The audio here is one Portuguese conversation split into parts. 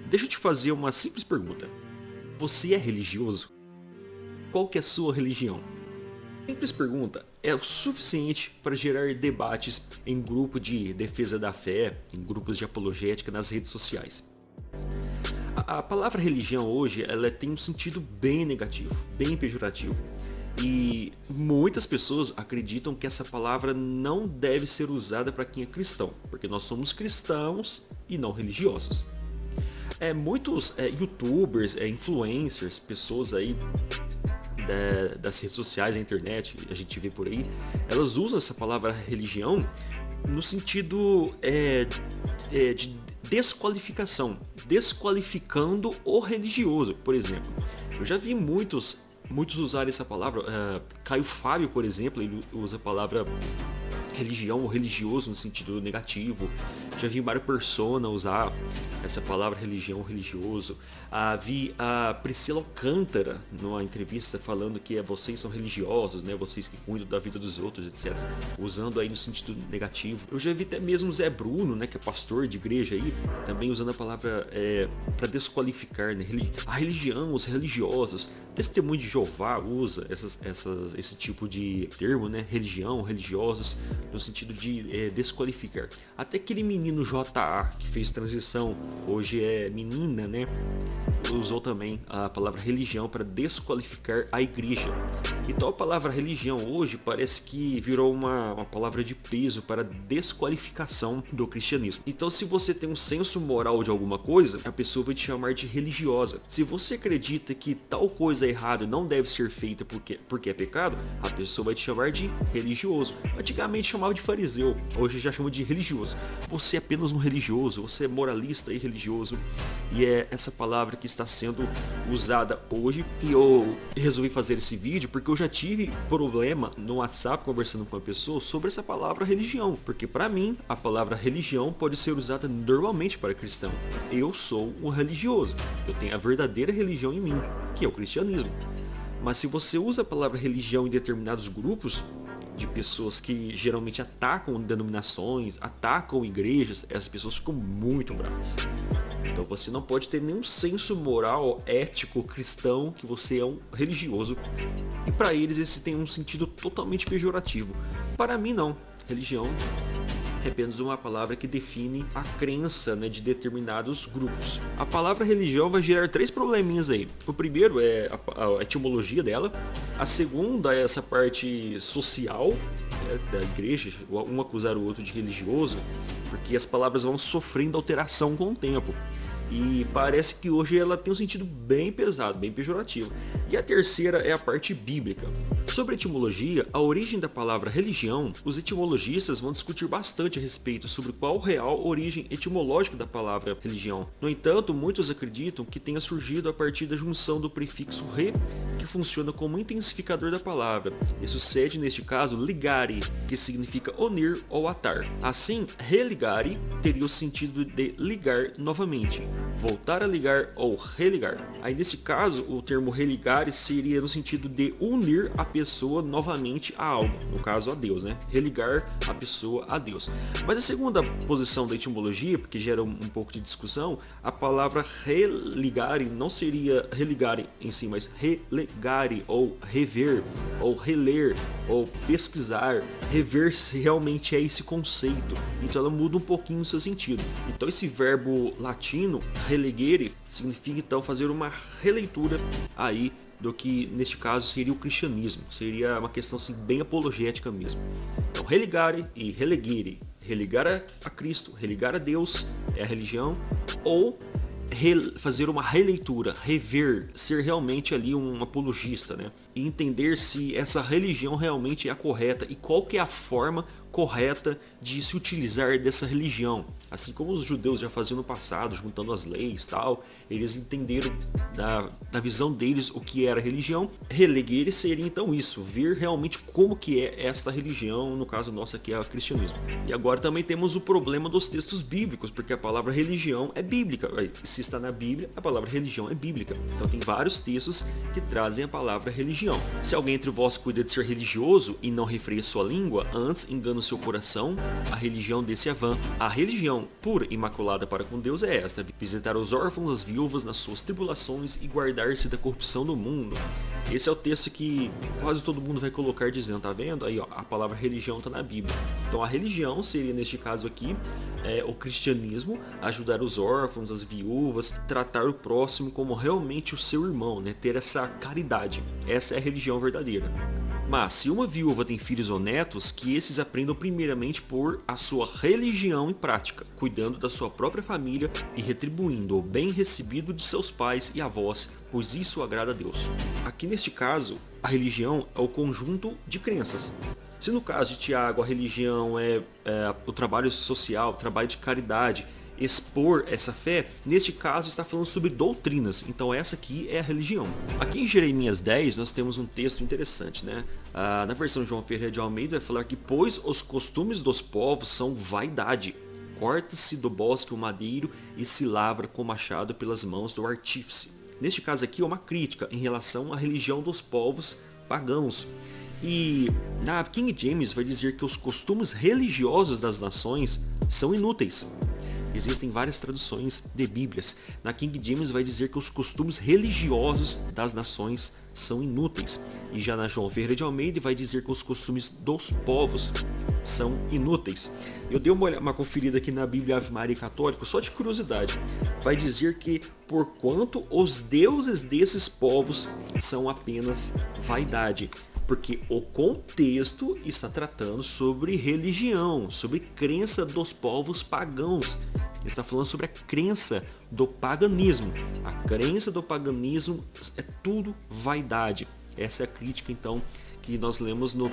Deixa eu te fazer uma simples pergunta. Você é religioso? Qual que é a sua religião? Simples pergunta é o suficiente para gerar debates em grupo de defesa da fé, em grupos de apologética nas redes sociais. A palavra religião hoje ela tem um sentido bem negativo, bem pejorativo. E muitas pessoas acreditam que essa palavra não deve ser usada para quem é cristão, porque nós somos cristãos e não religiosos. Muitos youtubers, influencers, pessoas aí das redes sociais, da internet, a gente vê por aí, elas usam essa palavra religião no sentido de desqualificação, desqualificando o religioso, por exemplo. Eu já vi muitos usarem essa palavra. Caio Fábio, por exemplo, ele usa a palavra religião ou religioso no sentido negativo. Já vi Mário Persona usar essa palavra religião, religioso. Vi a Priscila Alcântara numa entrevista falando que vocês são religiosos, né? Vocês que cuidam da vida dos outros, etc. Usando aí no sentido negativo. Eu já vi até mesmo Zé Bruno, né? Que é pastor de igreja aí, também usando a palavra para desqualificar, né? A religião, os religiosos. Testemunho de Jeová usa esse tipo de termo, né? Religião, religiosos, no sentido de desqualificar. Até aquele menino J.A. que fez transição, hoje é menina, né? Usou também a palavra religião para desqualificar a igreja. Então a palavra religião hoje parece que virou uma palavra de peso para desqualificação do cristianismo. Então se você tem um senso moral de alguma coisa, a pessoa vai te chamar de religiosa. Se você acredita que tal coisa é errada e não deve ser feita porque é pecado, a pessoa vai te chamar de religioso. Antigamente chamava de fariseu, hoje já chama de religioso. Você é apenas um religioso, você é moralista e religioso. E é essa palavra que está sendo usada hoje. E eu resolvi fazer esse vídeo porque eu já tive problema no WhatsApp conversando com uma pessoa sobre essa palavra religião. Porque para mim, a palavra religião pode ser usada normalmente para cristão. Eu sou um religioso. Eu tenho a verdadeira religião em mim, que é o cristianismo. Mas se você usa a palavra religião em determinados grupos de pessoas que geralmente atacam denominações, atacam igrejas, essas pessoas ficam muito bravas. Então você não pode ter nenhum senso moral, ético, cristão, que você é um religioso. E para eles esse tem um sentido totalmente pejorativo. Para mim não. Religião é apenas uma palavra que define a crença, né, de determinados grupos. A palavra religião vai gerar 3 probleminhas aí. O primeiro é a etimologia dela. A segunda é essa parte social, da igreja, um acusar o outro de religioso, porque as palavras vão sofrendo alteração com o tempo. E parece que hoje ela tem um sentido bem pesado, bem pejorativo. E a terceira é a parte bíblica. Sobre a etimologia, a origem da palavra religião, os etimologistas vão discutir bastante a respeito sobre qual real origem etimológica da palavra religião. No entanto, muitos acreditam que tenha surgido a partir da junção do prefixo re, que funciona como intensificador da palavra, e sucede neste caso ligare, que significa unir ou atar. Assim, religare teria o sentido de ligar novamente, voltar a ligar ou religar. Aí nesse caso, o termo religar seria no sentido de unir a pessoa novamente a algo, no caso a Deus, né? Religar a pessoa a Deus. Mas a segunda posição da etimologia, porque gera um pouco de discussão, a palavra religare não seria religare em si, mas relegare, ou rever, ou reler, ou pesquisar, rever se realmente é esse conceito. Então ela muda um pouquinho o seu sentido. Então esse verbo latino, relegere, significa então fazer uma releitura aí do que neste caso seria o cristianismo. Seria uma questão assim, bem apologética mesmo. Então religare e relegere. Religar a Cristo, religar a Deus é a religião, ou fazer uma releitura, rever, ser realmente ali um apologista, né? E entender se essa religião realmente é a correta e qual que é a forma correta de se utilizar dessa religião. Assim como os judeus já faziam no passado, juntando as leis e tal, eles entenderam da visão deles o que era religião. Relegere seria então isso, ver realmente como que é esta religião, no caso nosso aqui é o cristianismo. E agora também temos o problema dos textos bíblicos, porque a palavra religião é bíblica. Se está na Bíblia, a palavra religião é bíblica. Então tem vários textos que trazem a palavra religião. Se alguém entre vós cuida de ser religioso e não refreia sua língua, antes engano seu coração, a religião desse é vã. A religião pura e imaculada para com Deus é esta: visitar os órfãos, as viúvas nas suas tribulações e guardar-se da corrupção do mundo. Esse é o texto que quase todo mundo vai colocar dizendo, tá vendo? Aí ó, a palavra religião está na Bíblia. Então a religião seria, neste caso aqui, o cristianismo, ajudar os órfãos, as viúvas, tratar o próximo como realmente o seu irmão, né? Ter essa caridade. Essa é a religião verdadeira. Mas se uma viúva tem filhos ou netos, que esses aprendam primeiramente por a sua religião em prática, cuidando da sua própria família e retribuindo o bem recebido de seus pais e avós, pois isso agrada a Deus. Aqui neste caso, a religião é o conjunto de crenças. Se no caso de Tiago a religião é o trabalho social, o trabalho de caridade, expor essa fé, neste caso está falando sobre doutrinas, então essa aqui é a religião. Aqui em Jeremias 10 nós temos um texto interessante, né? Na versão João Ferreira de Almeida vai falar que pois os costumes dos povos são vaidade, corta-se do bosque o madeiro e se lavra com machado pelas mãos do artífice. Neste caso aqui é uma crítica em relação à religião dos povos pagãos. E na King James vai dizer que os costumes religiosos das nações são inúteis. Existem várias traduções de Bíblias. Na King James vai dizer que os costumes religiosos das nações são inúteis. E já na João Ferreira de Almeida vai dizer que os costumes dos povos são inúteis. Eu dei uma conferida aqui na Bíblia Ave Maria Católica, só de curiosidade. Vai dizer que porquanto os deuses desses povos são apenas vaidade. Porque o contexto está tratando sobre religião, sobre crença dos povos pagãos. Ele está falando sobre a crença do paganismo. A crença do paganismo é tudo vaidade. Essa é a crítica, então, que nós lemos no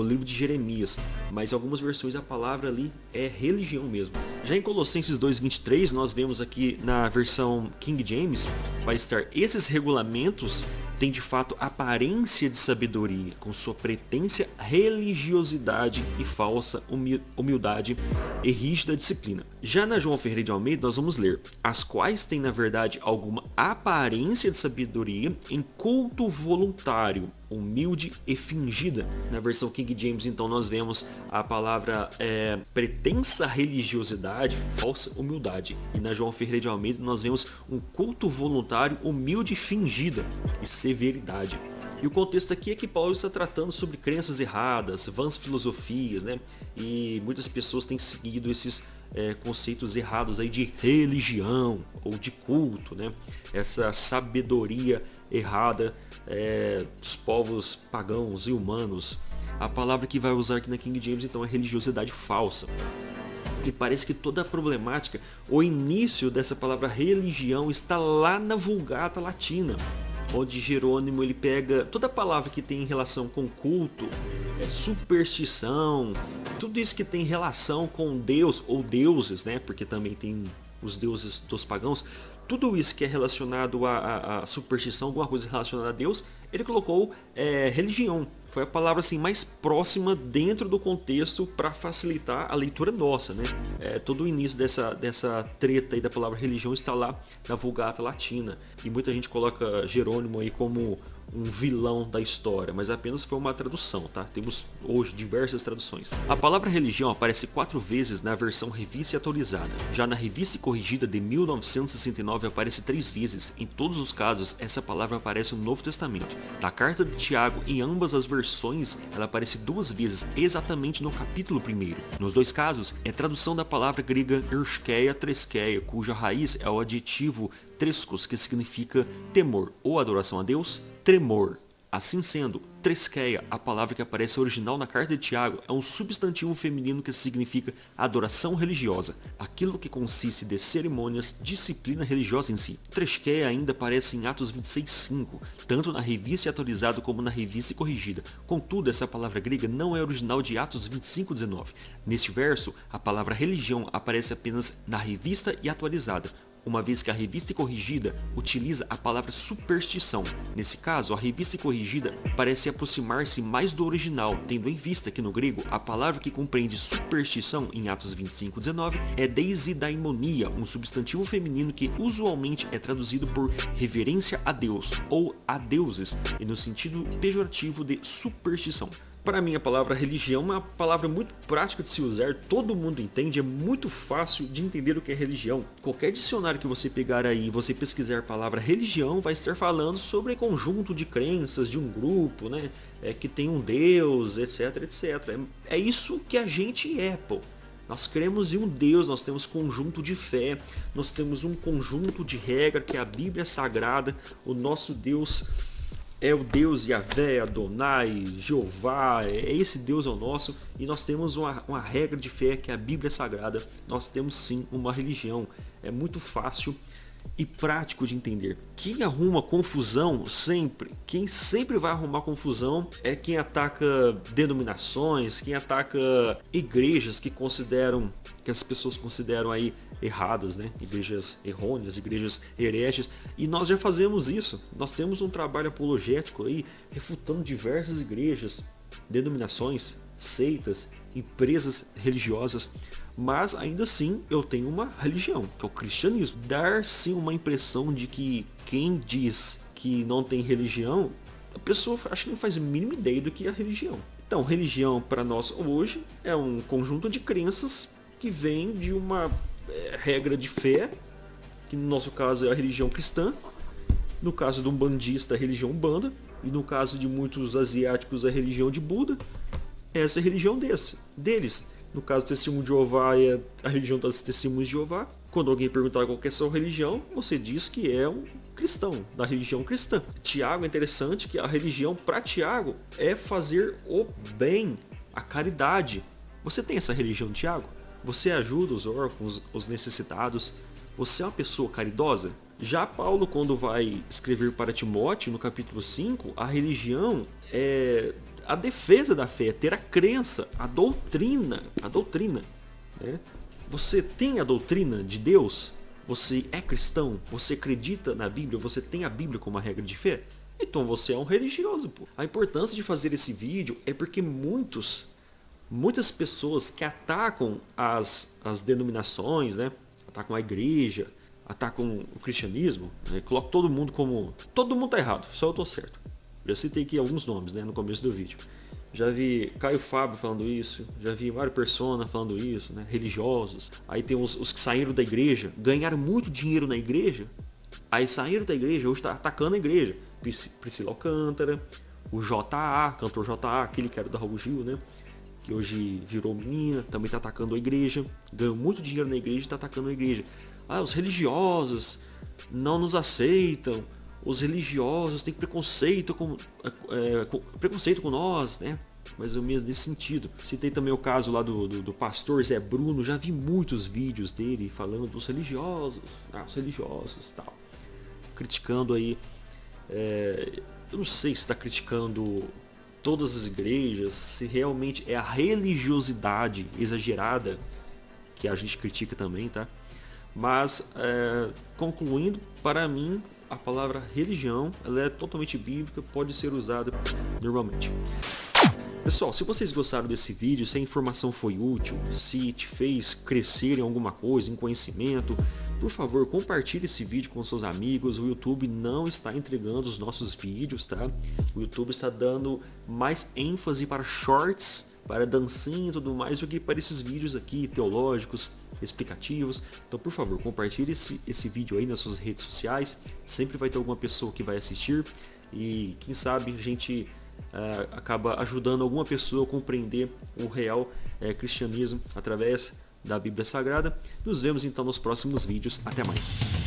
livro de Jeremias. Mas em algumas versões a palavra ali é religião mesmo. Já em Colossenses 2:23, nós vemos aqui na versão King James, vai estar esses regulamentos tem de fato aparência de sabedoria, com sua pretensa religiosidade e falsa humildade e rígida disciplina. Já na João Ferreira de Almeida nós vamos ler, as quais têm na verdade alguma aparência de sabedoria em culto voluntário, humilde e fingida. Na versão King James então nós vemos a palavra pretensa religiosidade, falsa humildade. E na João Ferreira de Almeida nós vemos um culto voluntário, humilde e fingida e severidade. E o contexto aqui é que Paulo está tratando sobre crenças erradas, vãs filosofias, né? E muitas pessoas têm seguido esses conceitos errados aí de religião ou de culto, né? Essa sabedoria errada dos povos pagãos e humanos. A palavra que vai usar aqui na King James então é religiosidade falsa. E parece que toda a problemática, o início dessa palavra religião está lá na Vulgata Latina, onde Jerônimo ele pega toda a palavra que tem relação com culto, superstição, tudo isso que tem relação com Deus ou deuses, né? Porque também tem os deuses dos pagãos. Tudo isso que é relacionado à superstição, alguma coisa relacionada a Deus, ele colocou religião. Foi a palavra assim, mais próxima dentro do contexto para facilitar a leitura nossa, né? Todo o início dessa treta aí da palavra religião está lá na Vulgata Latina. E muita gente coloca Jerônimo aí como um vilão da história, mas apenas foi uma tradução, tá? Temos hoje diversas traduções. A palavra religião aparece 4 vezes na versão revista e atualizada. Já na revista e corrigida de 1969 aparece 3 vezes. Em todos os casos, essa palavra aparece no Novo Testamento. Na carta de Tiago, em ambas as versões, ela aparece 2 vezes, exatamente no capítulo 1. Nos 2 casos, é tradução da palavra grega erskeia treskeia, cuja raiz é o adjetivo treskos, que significa temor ou adoração a Deus, tremor. Assim sendo, treskeia, a palavra que aparece original na carta de Tiago, é um substantivo feminino que significa adoração religiosa, aquilo que consiste de cerimônias, disciplina religiosa em si. Treskeia ainda aparece em Atos 26:5, tanto na revista e atualizada como na revista e corrigida. Contudo, essa palavra grega não é original de Atos 25:19. Neste verso, a palavra religião aparece apenas na revista e atualizada, uma vez que a revista e corrigida utiliza a palavra superstição. Nesse caso, a revista e corrigida parece aproximar-se mais do original, tendo em vista que no grego a palavra que compreende superstição em Atos 25:19 é deisedaimonia, um substantivo feminino que usualmente é traduzido por reverência a Deus ou a deuses, e no sentido pejorativo de superstição. Para mim a palavra religião é uma palavra muito prática de se usar, todo mundo entende, é muito fácil de entender o que é religião. Qualquer dicionário que você pegar aí e você pesquisar a palavra religião vai estar falando sobre conjunto de crenças de um grupo, né? Que tem um Deus, etc, etc. É isso que a gente é, pô. Nós cremos em um Deus, nós temos conjunto de fé, nós temos um conjunto de regra que é a Bíblia Sagrada, o nosso Deus é o Deus Yahvé, Adonai, Jeová, esse Deus é o nosso, e nós temos uma regra de fé que é a Bíblia Sagrada, nós temos sim uma religião, é muito fácil e prático de entender. Quem arruma confusão sempre, quem sempre vai arrumar confusão é quem ataca denominações, quem ataca igrejas que as pessoas consideram aí erradas, né? Igrejas errôneas, igrejas hereges, e nós já fazemos isso. Nós temos um trabalho apologético aí, refutando diversas igrejas, denominações, seitas, empresas religiosas, mas ainda assim eu tenho uma religião, que é o cristianismo. Dar sim uma impressão de que quem diz que não tem religião, a pessoa acho que não faz a mínima ideia do que é a religião. Então, religião para nós hoje é um conjunto de crenças que vem de uma regra de fé, que no nosso caso é a religião cristã, no caso do umbandista a religião Umbanda, e no caso de muitos asiáticos a religião de Buda. Essa é a religião deles. No caso do Testemunho de Jeová é a religião das Testemunhas de Jeová. Quando alguém perguntar qual que é a sua religião, você diz que é um cristão, da religião cristã. Tiago é interessante que a religião para Tiago é fazer o bem, a caridade. Você tem essa religião, Tiago? Você ajuda os órfãos, os necessitados? Você é uma pessoa caridosa? Já Paulo, quando vai escrever para Timóteo, no capítulo 5, a religião é a defesa da fé, ter a crença, a doutrina, né? Você tem a doutrina de Deus? Você é cristão? Você acredita na Bíblia? Você tem a Bíblia como uma regra de fé? Então você é um religioso, pô. A importância de fazer esse vídeo é porque muitas pessoas que atacam as denominações, né? Atacam a igreja, atacam o cristianismo, né? Colocam todo mundo como... Todo mundo tá errado, só eu tô certo. Já citei aqui alguns nomes, né, no começo do vídeo. Já vi Caio Fábio falando isso, já vi Mário Persona falando isso, né, religiosos. Aí tem os que saíram da igreja, ganharam muito dinheiro na igreja, aí saíram da igreja, hoje tá atacando a igreja. Priscila Alcântara, o J.A., cantor J.A., aquele que era da Raul Gil, né, que hoje virou menina, também tá atacando a igreja, ganhou muito dinheiro na igreja e tá atacando a igreja. Ah, os religiosos não nos aceitam, os religiosos têm preconceito com nós, né? Mais ou menos nesse sentido. Citei também o caso lá do pastor Zé Bruno, já vi muitos vídeos dele falando dos religiosos, os religiosos, tal. Criticando aí, eu não sei se está criticando todas as igrejas, se realmente é a religiosidade exagerada que a gente critica também, tá? Mas, concluindo, para mim, a palavra religião, ela é totalmente bíblica, pode ser usada normalmente. Pessoal, se vocês gostaram desse vídeo, se a informação foi útil, se te fez crescer em alguma coisa, em conhecimento, por favor, compartilhe esse vídeo com seus amigos. O YouTube não está entregando os nossos vídeos, tá? O YouTube está dando mais ênfase para shorts, para dancinha e tudo mais, do que para esses vídeos aqui teológicos, explicativos. Então, por favor, compartilhe esse vídeo aí nas suas redes sociais. Sempre vai ter alguma pessoa que vai assistir e quem sabe a gente acaba ajudando alguma pessoa a compreender o real cristianismo através da Bíblia Sagrada. Nos vemos então nos próximos vídeos. Até mais.